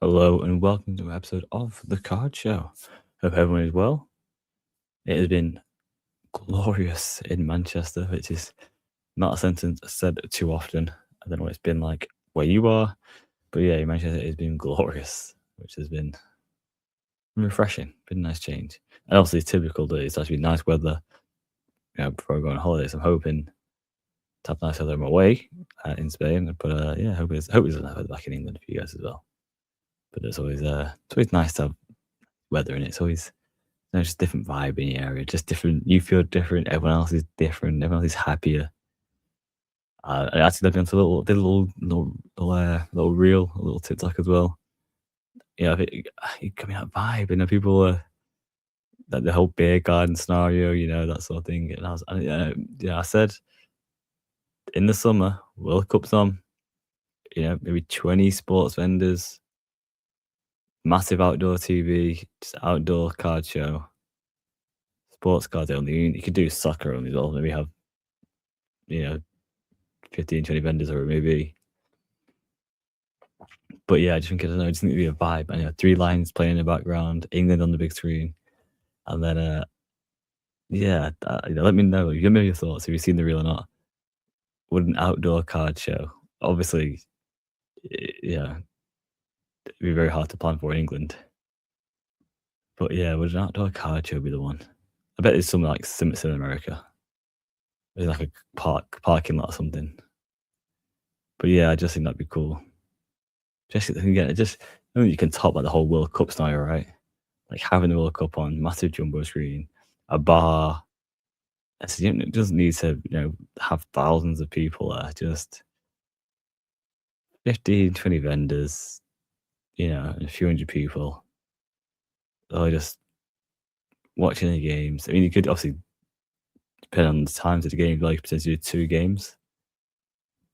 Hello and welcome to an episode of The Card Show. Hope everyone is well. It has been glorious in Manchester, which is not a sentence said too often. I don't know what it's been like where you are, but yeah, in Manchester it has been glorious, which has been refreshing, been a nice change. And obviously, it's typical that it's actually nice weather, before I go on holidays. I'm hoping to have nice weather on my way in Spain, but yeah, hope it's nice weather back in England for you guys as well. But it's always nice to have weather, and it's always just different vibe in the area, just different. You feel different. Everyone else is different. Everyone else is happier. I actually looked into a little reel, a little TikTok as well. Yeah, I think it got me that vibe. People like the whole beer garden scenario, that sort of thing. And I said in the summer, World Cup's on. Maybe 20 sports vendors, massive outdoor TV, just outdoor card show, sports cards only. You could do soccer only as well. Maybe have you know 15, 20 vendors or maybe. But yeah, I don't know, I just think it'd be a vibe. And three lines playing in the background, England on the big screen, and then yeah, let me know. Give me your thoughts. Have you seen the reel or not? Would an outdoor card show, obviously, yeah, it'd be very hard to plan for in England. But yeah, would an outdoor card show be the one? I bet it's something like similar in America. There's like a parking lot or something. But yeah, I just think that'd be cool. Just again, I mean, you can top like the whole World Cup scenario, right? Like having the World Cup on massive jumbo screen, a bar. It doesn't need to, have thousands of people there. Just 15, 20 vendors, and a few hundred people. Or just watching the games. I mean, you could obviously depend on the times of the game, like potentially do two games,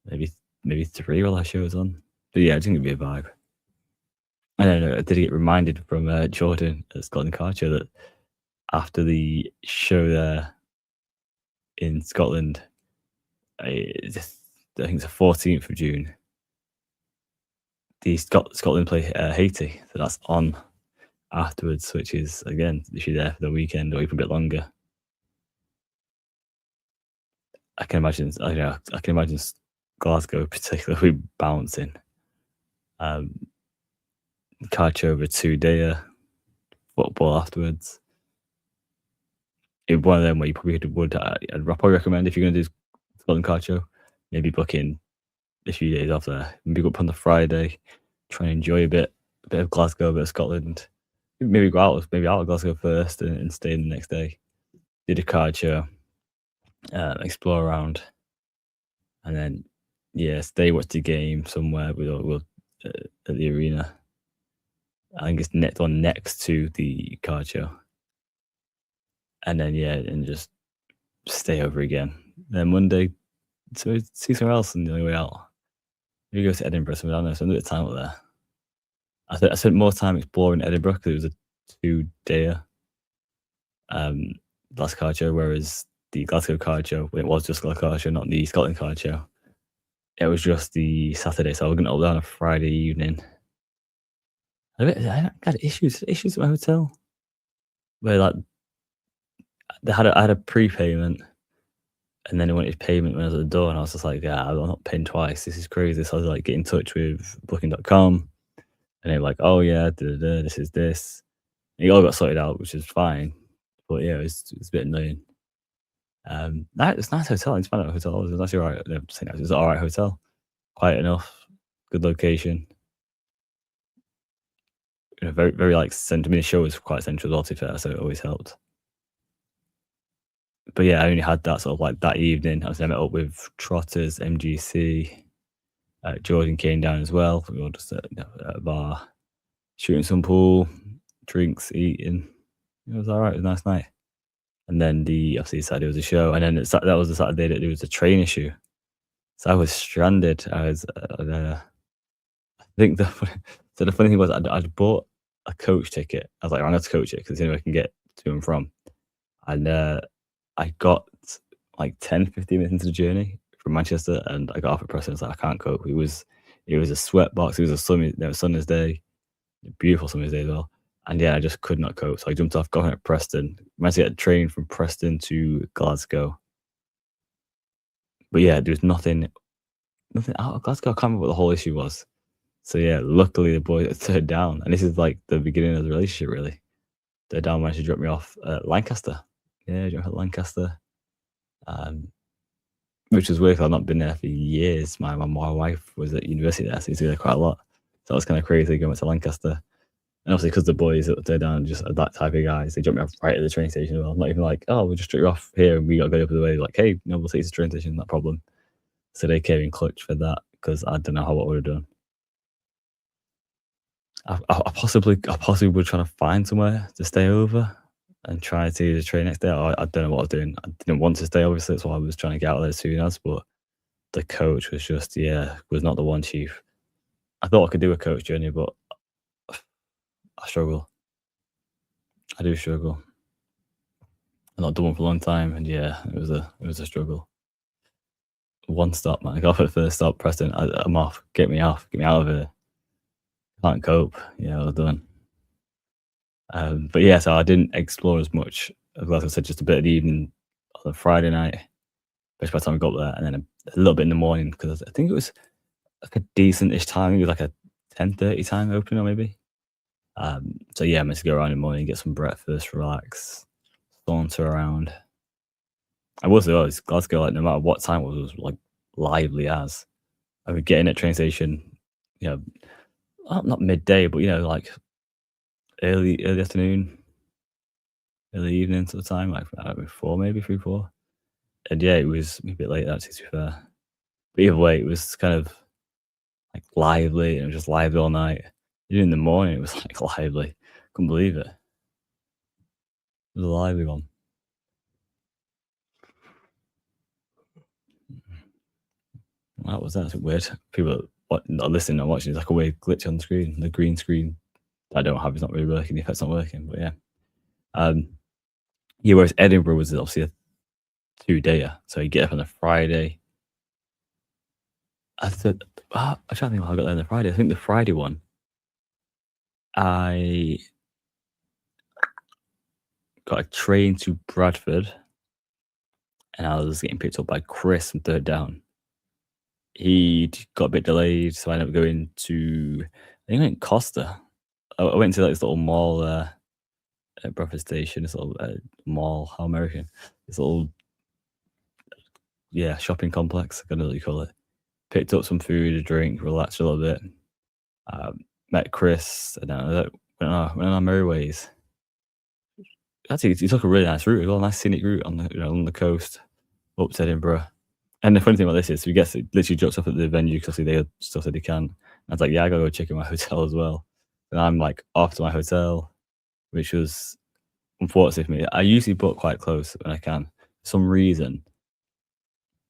maybe three while that show's on. But yeah, I think it'd be a vibe. I don't know. Did get reminded from Jordan at Scotland Card Show that after the show there in Scotland, I think it's the 14th of June. The Scotland play Haiti, so that's on afterwards, which is again if you're there for the weekend or even a bit longer. I can imagine. I can imagine Glasgow particularly bouncing. Card show over 2 day football afterwards. One of them where you probably I'd probably recommend if you're going to do Scotland Card Show, maybe book in a few days off there. Maybe go up on the Friday, try and enjoy a bit of Glasgow, a bit of Scotland. Maybe go out of Glasgow first and stay in the next day. Do the card show, explore around, and then stay watch the game somewhere. We'll at the arena. I think it's next to the card show, and then and just stay over again. Then Monday, so see somewhere else on the only way out. Maybe go to Edinburgh, somewhere down there. Spend a bit of time up there. I spent more time exploring Edinburgh because it was a 2 day last card show, whereas the Glasgow card show, when it was just Glasgow card show, not the Scotland card show, it was just the Saturday. So I was going to up there on a Friday evening. I had issues with my hotel where like I had a prepayment, and then they wanted payment when I was at the door, and I was just like, yeah, I'm not paying twice. This is crazy. So I was like, get in touch with Booking.com, and they're like, oh yeah, this is this. And it all got sorted out, which is fine. But yeah, it's a bit annoying. It's a nice hotel. It's found out hotel. It was actually alright. It was an alright hotel. Quiet enough, good location. Very, very like central. I mean, the show was quite central as well, to be fair, so it always helped. But yeah, I only had that sort of like that evening. I met up with Trotters, MGC. Jordan came down as well. We were just at a bar, shooting some pool, drinks, eating. It was alright. It was a nice night. And then obviously Saturday was a show, and then that was the Saturday that there was a train issue. So I was stranded. I think the funny thing was I'd bought a coach ticket. I was like, I'm going to coach it because it's the only way I can get to and from. And I got like 10, 15 minutes into the journey from Manchester, and I got off at Preston. I was like, I can't cope. It was a sweat box. It was a sunny day. beautiful summer's day as well. And yeah, I just could not cope. So I jumped off, got home at Preston, managed to get a train from Preston to Glasgow. But yeah, there was nothing out of Glasgow. I can't remember what the whole issue was. So yeah, luckily the boy turned down, and this is like the beginning of the relationship really. Turned down managed to drop me off at Lancaster. Yeah, drop me off at Lancaster. Um, which was weird 'cause I've not been there for years. My wife was at university there, so I used to go there quite a lot. So that was kind of crazy going to Lancaster. And obviously, because the boys that they're down just are that type of guys, they dropped me off right at the train station as well. Not even like, oh, we'll just drop you off here and we got to go up the way. Like, hey, no, we'll take you to the train station, not a problem. So they came in clutch for that because I don't know how what would have done. I possibly would try to find somewhere to stay over and try to use the train next day. I don't know what I was doing. I didn't want to stay, obviously. That's why I was trying to get out of there as soon as. But the coach was just, yeah, was not the one, chief. I thought I could do a coach journey, but I struggle. I do struggle. I've not done one for a long time, and yeah, it was a struggle. One stop, man. I got off at the first stop, Preston. I'm off. Get me out of here. Can't cope. Yeah, I was done. But yeah, so I didn't explore as much. Like I said, just a bit of the evening on a Friday night, especially by the time I got there, and then a little bit in the morning because I think it was like a decent-ish time. It was like a 10:30 time opener, maybe. So yeah, I managed to go around in the morning, get some breakfast, relax, saunter around. I will say, always Glasgow, like no matter what time it was like lively as. I would get in at train station, you know, not midday, but like early afternoon, early evening sort of time, like I don't know, 4 maybe 3, 4. And yeah, it was a bit late actually to be fair. But either way, it was kind of like lively and it was just lively all night. Even in the morning it was like lively. Couldn't believe it. It was a lively one. That was that's weird. People what not listening or watching, it's like a weird glitch on the screen. The green screen I don't have is not really working, the effect's not working. But yeah. Um yeah, whereas Edinburgh was obviously a 2-dayer. So you get up on a Friday. I said I'm trying to think how I got there on the Friday. I think the Friday one, I got a train to Bradford and I was getting picked up by Chris from Third Down. He got a bit delayed, so I ended up going to I think I went Costa. I went to like this little mall at Bradford Station, this little mall, how American, this little yeah shopping complex. I don't know what you call it. Picked up some food, a drink, relaxed a little bit. Met Chris, and then went on our merry ways. Actually, he took a really nice route as well, a nice scenic route on the on the coast up to Edinburgh. And the funny thing about this is, we get literally drops off at the venue because they had stuff that they can. And I was like, yeah, I gotta go check in my hotel as well. And I'm like off to my hotel, which was unfortunate for me. I usually book quite close when I can. For some reason,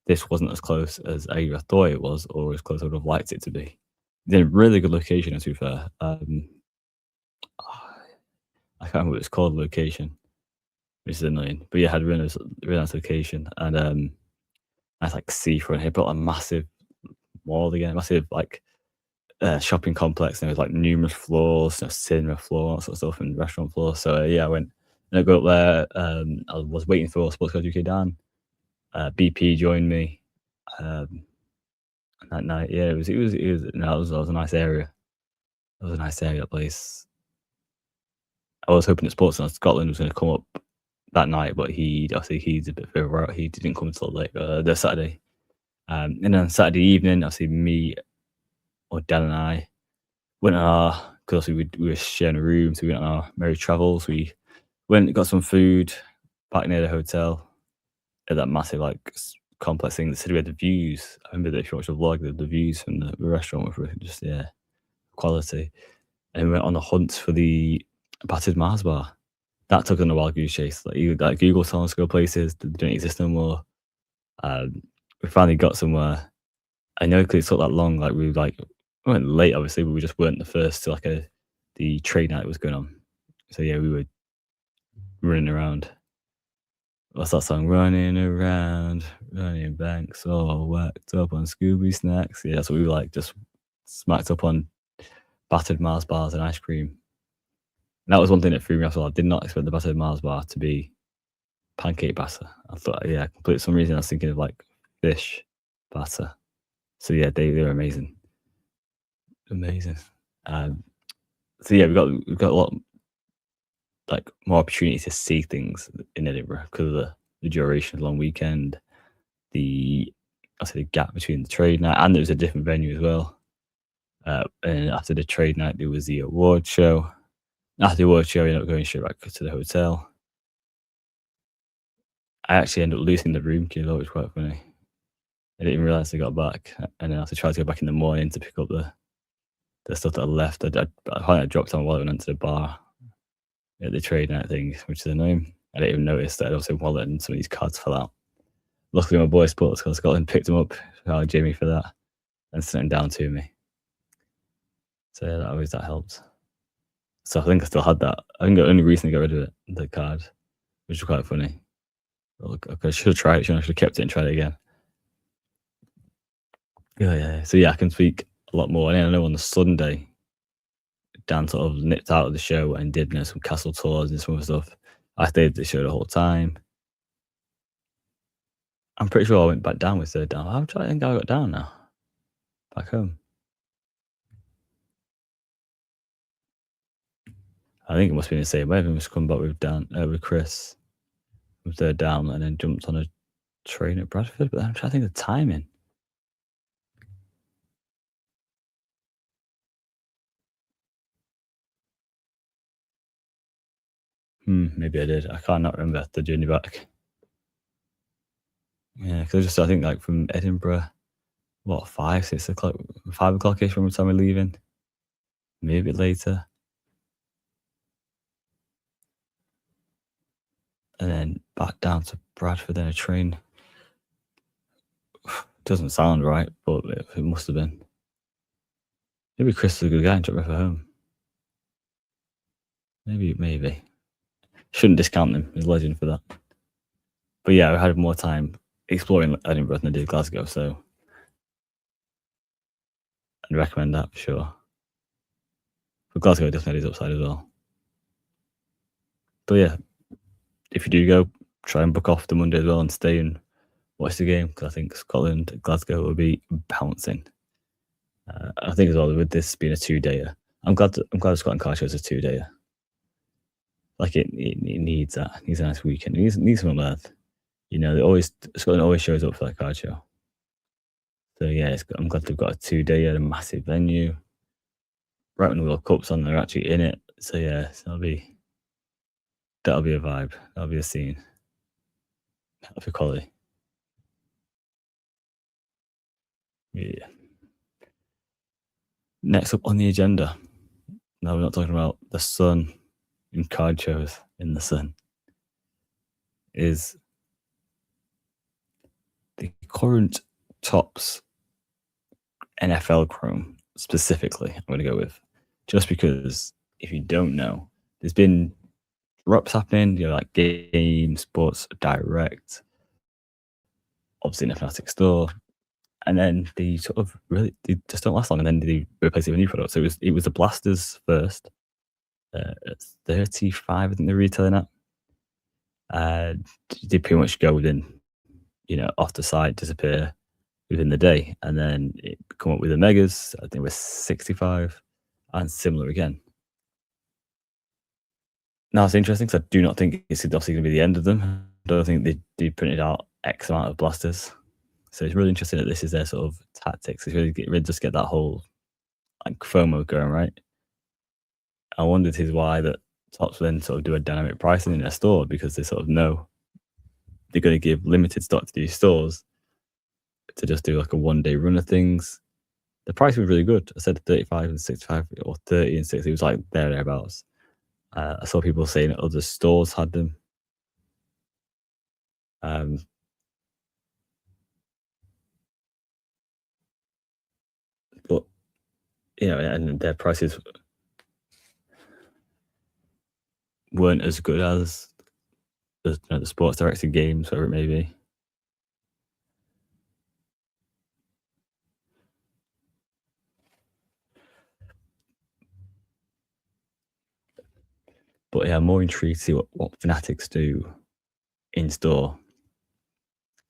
this wasn't as close as I either thought it was or as close as I would have liked it to be. It's in a really good location, to be fair. I can't remember what it's called, the location, which is annoying. But yeah, it had a really nice location and nice like seafront. It built a massive mall again, massive like shopping complex. And there was like numerous floors, cinema floor, that sort of stuff, and restaurant floor. So yeah, I went and I go up there. I was waiting for Sports Card UK Dan. BP joined me that night. Yeah, it was no, that was a nice area. It was a nice area, that place. I was hoping that Sports Card Scotland was going to come up that night, but he's a bit further out. He didn't come until like the Saturday. And then Saturday evening, obviously me or Dan and I went on our because we were sharing a room, so we went on our merry travels. We went and got some food back near the hotel at that massive like complex thing that said we had the views. I remember that if you watch the vlog, the views from the restaurant were just yeah quality. And we went on a hunt for the battered Mars bar. That took on a wild goose chase. Like Google telling us to go places that don't exist no more. We finally got somewhere. I know because it took that long. Like we went late, obviously, but we just weren't the first to the trade night was going on. So yeah, we were running around. What's that song? Running around, running banks, all whacked up on Scooby snacks. Yeah, that's what we were like, just smacked up on battered Mars bars and ice cream. And that was one thing that threw me off. Well, I did not expect the battered Mars bar to be pancake batter. I thought, yeah, completely. For some reason, I was thinking of like fish batter. So yeah, they were amazing, amazing. Um, so yeah, we've got a lot like more opportunity to see things in Edinburgh because of the duration of the long weekend, the I say the gap between the trade night and there was a different venue as well. And after the trade night, there was the award show. After the award show, I ended up going straight back to the hotel. I actually ended up losing the room key, though, which was quite funny. I didn't even realize I got back, and then I had to try to go back in the morning to pick up the stuff that I left. I finally dropped on while I went into the bar at the trade night thing, which is annoying. I didn't even notice that I'd also wallet and some of these cards fell out. Luckily, my boy Sports School Scotland picked them up. Shout out Jimmy for that and sent them down to me. So yeah, that helped. So I think I still had that. I think I only recently got rid of it, the card, which was quite funny. Look, I should have tried it. I should have kept it and tried it again. Yeah. So yeah, I can speak a lot more. And then I know on the Sunday, Dan sort of nipped out of the show and did some castle tours and some other stuff. I stayed at the show the whole time. I'm pretty sure I went back down with third down. I'm trying to think how I got down now. Back home. I think it must be the same way. I must come back with Dan with Chris with third down and then jumped on a train at Bradford. But I'm trying to think of the timing. Maybe I did. I can't not remember the journey back. Yeah, because I think like from Edinburgh, what 5, 6 o'clock, 5 o'clock ish from the time we're leaving, maybe a bit later, and then back down to Bradford. Then a train. Doesn't sound right, but it must have been. Maybe Chris was a good guy and took me for home. Maybe. Shouldn't discount him. He's a legend for that. But yeah, I had more time exploring Edinburgh than I did Glasgow, so I'd recommend that for sure. But Glasgow definitely is upside as well. But yeah, if you do go, try and book off the Monday as well and stay and watch the game because I think Scotland, Glasgow will be bouncing. I think as well with this being a 2-dayer, I'm glad Scotland car shows a 2-dayer. Like it needs that. It needs a nice weekend. It needs some of that. Scotland always shows up for that card show. So yeah, I'm glad they've got a 2-day at a massive venue. Right when the World Cup's on, they're actually in it. So yeah, that'll be a vibe. That'll be a scene. That'll be quality. Yeah. Next up on the agenda. Now we're not talking about the sun and card shows in the sun. Is the current tops NFL Chrome specifically, I'm going to go with. Just because if you don't know, there's been drops happening, like Game Sports Direct, obviously in a Fnatic store, and then they sort of they just don't last long, and then they replace it with a new product. So it was the Blasters first, at 35, I think they're retailing at. They pretty much go within, off the site, disappear within the day, and then it come up with the Megas. I think it was 65, and similar again. Now it's interesting because I do not think it's obviously going to be the end of them. I don't think they printed out X amount of blasters. So it's really interesting that this is their sort of tactics. It's really just get that whole like FOMO going, right? I wondered why that Tops then sort of do a dynamic pricing in their store because they sort of know they're going to give limited stock to these stores to just do like a 1-day run of things. The price was really good. I said 35 and 65 or 30 and 60. It was like thereabouts. I saw people saying that other stores had them. But and their prices weren't as good as the Sports Directed games, whatever it may be. But yeah, I'm more intrigued to see what Fanatics do in store.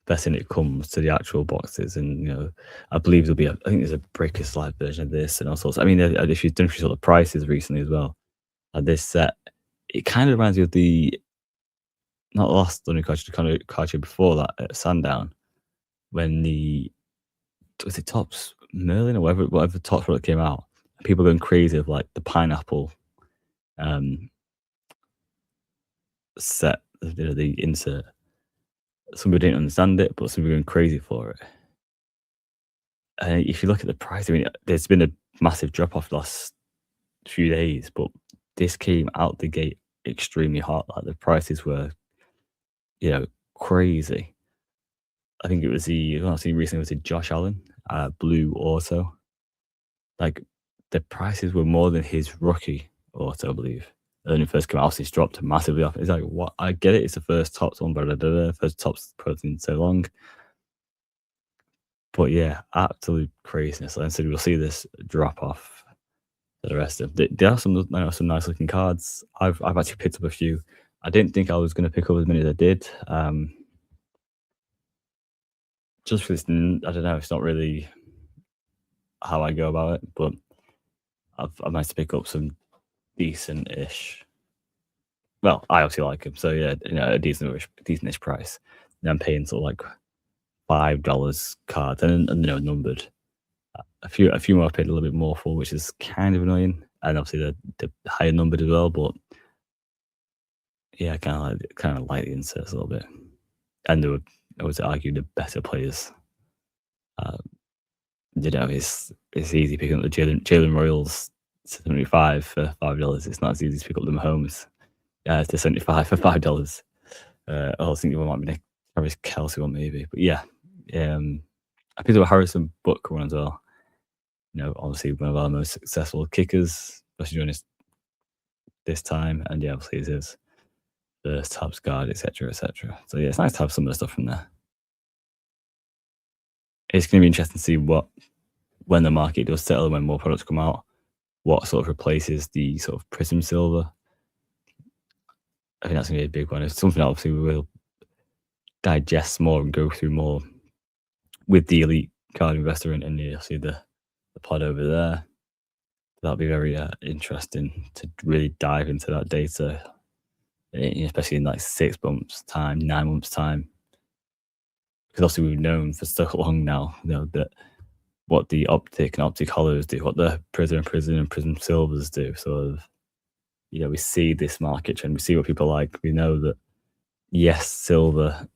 Best when it comes to the actual boxes, and I believe there'll be I think there's a Breaker Slide version of this and all sorts. I mean, if you've done if you saw the prices recently as well, this set, it kind of reminds me of the not last Thunder Card, the kind of card show before that at Sandown, when the was it Tops Merlin or whatever Tops product came out. People going crazy of like the pineapple um, set, the insert. Some people didn't understand it, but some people going crazy for it. And if you look at the price, I mean, there's been a massive drop off the last few days, but this came out the gate extremely hot. Like the prices were, crazy. I think it was the one I've seen recently was the Josh Allen Blue Auto. Like the prices were more than his rookie auto, I believe. When it first came out, it's dropped massively off. It's like, what? I get it. It's the first Tops one, but first Tops product in so long. But yeah, absolute craziness. And so we'll see this drop off for the rest of. There are some some nice looking cards. I've actually picked up a few. I didn't think I was going to pick up as many as I did. Just for this, I don't know. It's not really how I go about it, but I managed to pick up some decent-ish. Well, I obviously like them, so yeah, a decentish price. And I'm paying sort of like $5 cards and numbered. A few more I paid a little bit more for, which is kind of annoying, and obviously the higher numbered as well. But yeah, I kind of like the inserts a little bit, and I would argue the better players. It's easy picking up the Jalen Royals 75 for $5. It's not as easy to pick up the Mahomes to 75 for $5. I was thinking one might be Travis Kelsey one maybe, but yeah, I picked up a Harrison Buck one as well. Obviously one of our most successful kickers, especially during this time, and yeah, obviously his first Tops guard, etc., etc. So yeah, it's nice to have some of the stuff from there. It's going to be interesting to see when the market does settle, when more products come out, what sort of replaces the sort of Prism Silver. I think that's going to be a big one. It's something obviously we will digest more and go through more with the Elite Card Investor and you'll see the pod over there. That'll be very interesting to really dive into that data, especially in like 6 months' time, 9 months' time. Because obviously we've known for so long now, that what the Optic and Optic Hollows do, what the Prism and Prism Silvers do. Sort of, we see this market trend, we see what people like. We know that, yes, Silver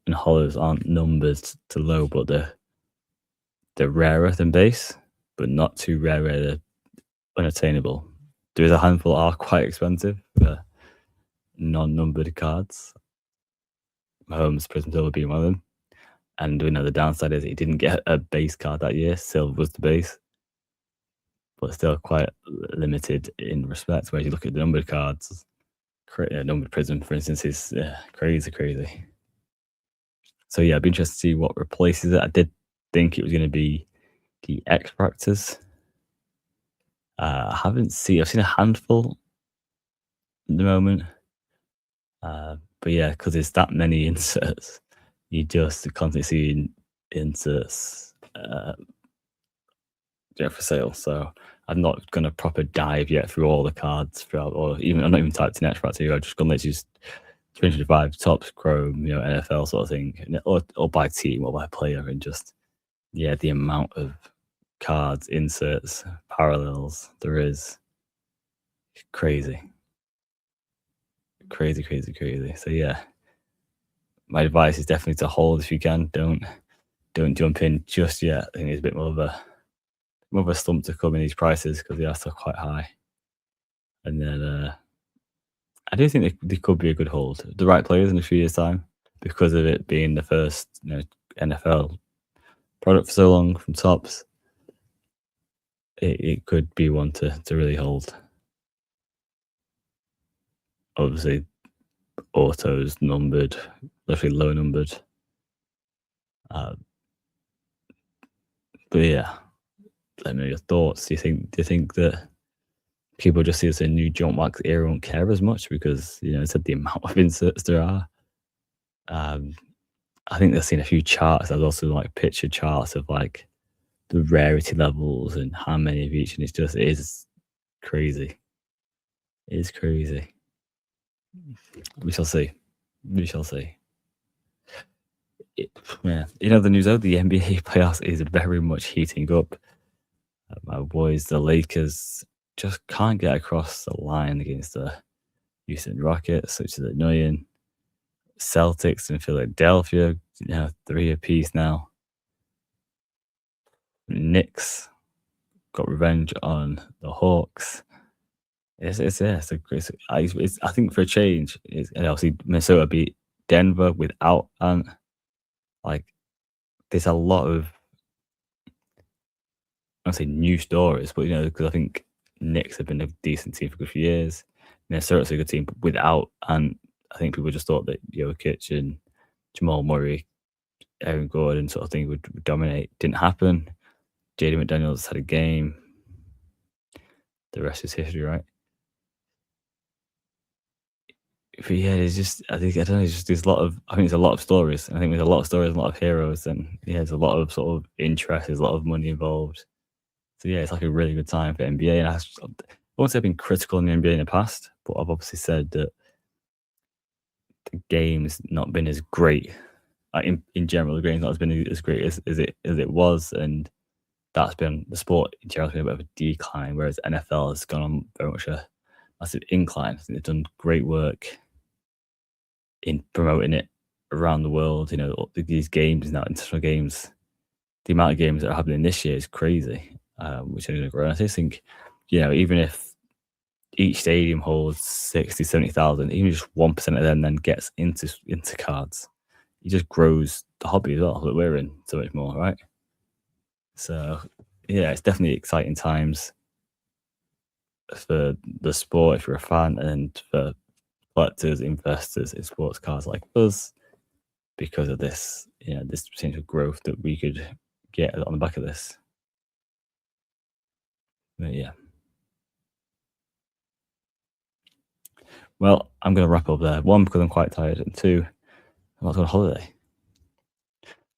and Hollows aren't numbered to low, but they're rarer than base, but not too rare where they're unattainable. There is a handful that are quite expensive for non-numbered cards. Mahomes Prism Silver being one of them. And we know the downside is he didn't get a base card that year. Silver was the base, but still quite limited in respect. Whereas you look at the numbered cards, numbered Prism, for instance, is crazy. So yeah, I'd be interested to see what replaces it. I did think it was going to be the X Fractors. I've seen a handful at the moment. But yeah, because there's that many inserts, you just constantly see inserts for sale. So I'm not going to proper dive yet through all the cards throughout, or even I'm not even typed in X Factor. I've just gone let's use 205 Tops Chrome, NFL sort of thing, or by team or by player, and just the amount of cards, inserts, parallels there is crazy. So yeah, my advice is definitely to hold if you can. Don't jump in just yet. I think it's a bit more of a slump to come in these prices because they are still quite high. And then I do think they could be a good hold. The right players in a few years' time, because of it being the first NFL product for so long from Tops. It could be one to really hold. Obviously, autos numbered, definitely low numbered. But yeah, let me know your thoughts. Do you think that people just see it as a new jump wax era won't care as much because, it's the amount of inserts there are. Um, I think they've seen a few charts. There's also like picture charts of like the rarity levels and how many of each, and it is crazy. It is crazy. We shall see. We shall see. It, yeah, the news out, the NBA playoffs is very much heating up. My boys, the Lakers, just can't get across the line against the Houston Rockets, which is annoying. Celtics in Philadelphia, three apiece now. Knicks got revenge on the Hawks. I think for a change, and obviously Minnesota beat Denver without Ant. Like, there's a lot of, I don't say new stories, but because I think Knicks have been a decent team for a good few years. Minnesota's a good team, but without, and I think people just thought that Jokic and Jamal Murray, Aaron Gordon sort of thing would dominate. Didn't happen. Jaden McDaniels had a game. The rest is history, right? But yeah, I don't know, it's just there's a lot of, I think there's a lot of stories. I think there's a lot of stories, a lot of heroes, and yeah, there's a lot of sort of interest, there's a lot of money involved. So yeah, it's like a really good time for NBA. And I won't say I've been critical in the NBA in the past, but I've obviously said that the game's not been as great. In general, the game's not as been as great as it was, and that's been the sport in general has been a bit of a decline, whereas NFL has gone on very much a massive incline. I think they've done great work in promoting it around the world. These games now, international games, the amount of games that are happening this year is crazy, which are going to grow. And I just think, even if each stadium holds 60, 70,000, even just 1% of them then gets into cards, it just grows the hobby as well that we're in so much more, right? So, yeah, it's definitely exciting times for the sport if you're a fan, and for collectors, investors in sports cars like us, because of this potential growth that we could get on the back of this. But yeah. Well, I'm going to wrap up there. One, because I'm quite tired, and two, I'm not going on holiday.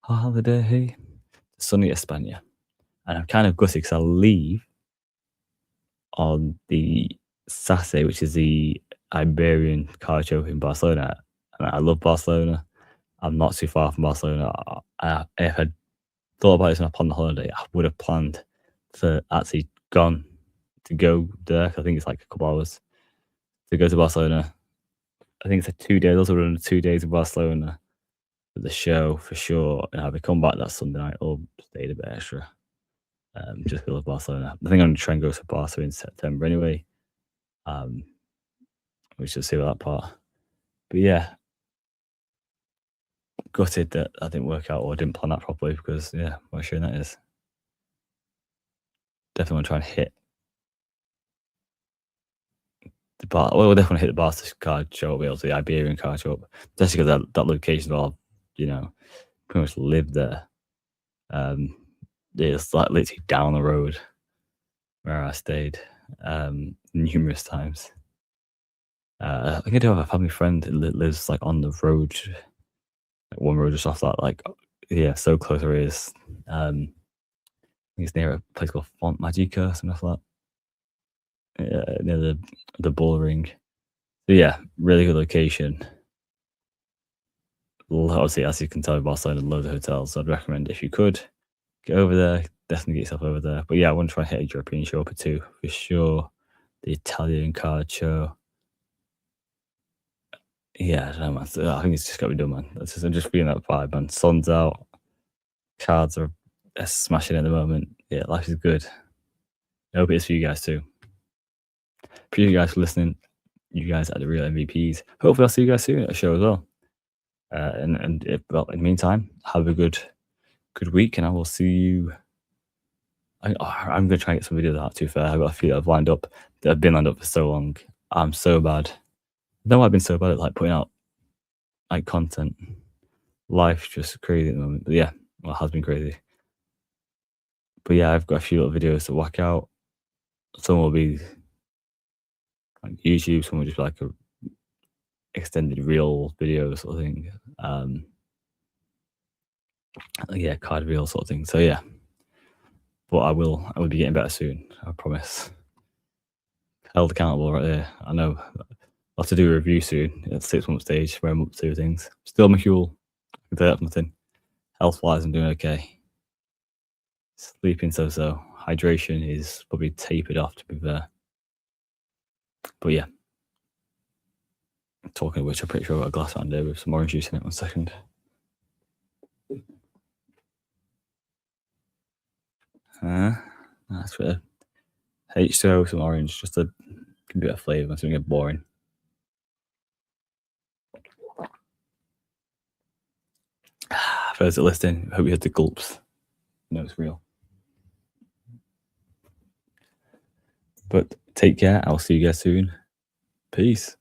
Holiday, sunny España. And I'm kind of gutted because I'll leave on the Saturday, which is the Iberian car show in Barcelona. And I love Barcelona. I'm not too far from Barcelona. If I'd thought about this upon the holiday, I would have planned to actually gone to go there. I think it's like a couple hours to go to Barcelona. I think it's a 2 days. Also, run 2 days in Barcelona for the show for sure. And I'll be come back that Sunday night or stayed a bit extra. Just because of Barcelona. I think I'm going to try and go to Barca in September anyway. We should see that part. But yeah, gutted that I didn't work out or didn't plan that properly because, yeah, what a shame that is. Definitely want to try and hit the bar. Well, we'll definitely hit the Barca card show, be able to the Iberian card show, especially because that location, I'll, pretty much live there. It's like literally down the road where I stayed numerous times. I think I do have a family friend that lives like on the road, like one road just off that, like, yeah, so close where he is. I think it's near a place called Font Magica, something like that. Near the Bull Ring. So yeah, really good location. Obviously, as you can tell, Barcelona, loads of hotels. So I'd recommend if you could get over there, definitely get yourself over there. But yeah, I want to try and hit a European show up too, for sure. The Italian card show. Yeah, I don't know, man. I think it's just got to be done, man. I'm just feeling that vibe, man. Sun's out, cards are smashing at the moment. Yeah, life is good. I hope it is for you guys too. Appreciate you guys for listening. You guys are the real MVPs. Hopefully, I'll see you guys soon at a show as well. In the meantime, have a good week, and I will see you. I'm going to try and get some videos out, too fair. I've got a few that I've lined up that have been lined up for so long. I'm so bad. No, I've been so bad at like putting out like content. Life's just crazy at the moment. But yeah, well, it has been crazy. But yeah, I've got a few little videos to whack out. Some will be Like YouTube, someone just like a extended reel video sort of thing. Yeah, card reel sort of thing. So yeah, but I will be getting better soon. I promise. Held accountable right there. I know. I'll have to do a review soon at 6 month stage where I'm up to things. Still McCule. I can tell you that nothing. Health wise, I'm doing okay. Sleeping so so. Hydration is probably tapered off to be fair. But yeah, talking of which, I'm pretty sure I've got a glass around there with some orange juice in it. 1 second. That's for H2O, some orange, just to give a bit of flavour so it get boring. For those that listening, hope you had the gulps. No, it's real. But take care. I'll see you guys soon. Peace.